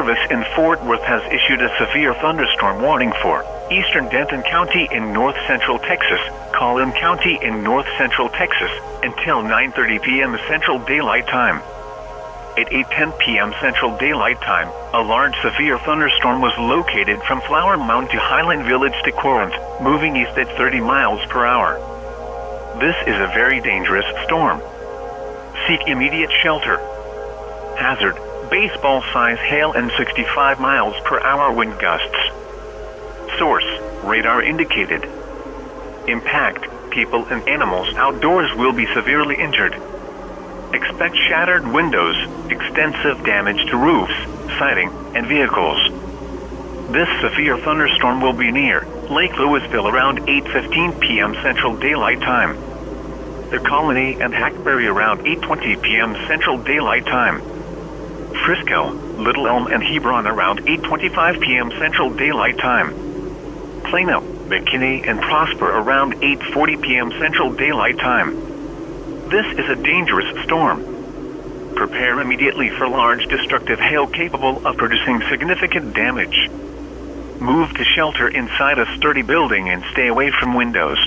Service in Fort Worth has issued a severe thunderstorm warning for eastern Denton County in north central Texas, Collin County in north central Texas, until 9:30 p.m. Central Daylight Time. At 8:10 p.m. Central Daylight Time, a large severe thunderstorm was located from Flower Mound to Highland Village to Corinth, moving east at 30 miles per hour. This is a very dangerous storm. Seek immediate shelter. Hazard: baseball-size hail and 65 miles per hour wind gusts. Source: radar indicated. Impact: people and animals outdoors will be severely injured. Expect shattered windows, extensive damage to roofs, siding, and vehicles. This severe thunderstorm will be near Lake Louisville around 8:15 p.m. Central Daylight Time. The Colony and Hackberry around 8:20 p.m. Central Daylight Time. Frisco, Little Elm, and Hebron around 8:25 p.m. Central Daylight Time. Plano, McKinney, and Prosper around 8:40 p.m. Central Daylight Time. This is a dangerous storm. Prepare immediately for large destructive hail capable of producing significant damage. Move to shelter inside a sturdy building and stay away from windows.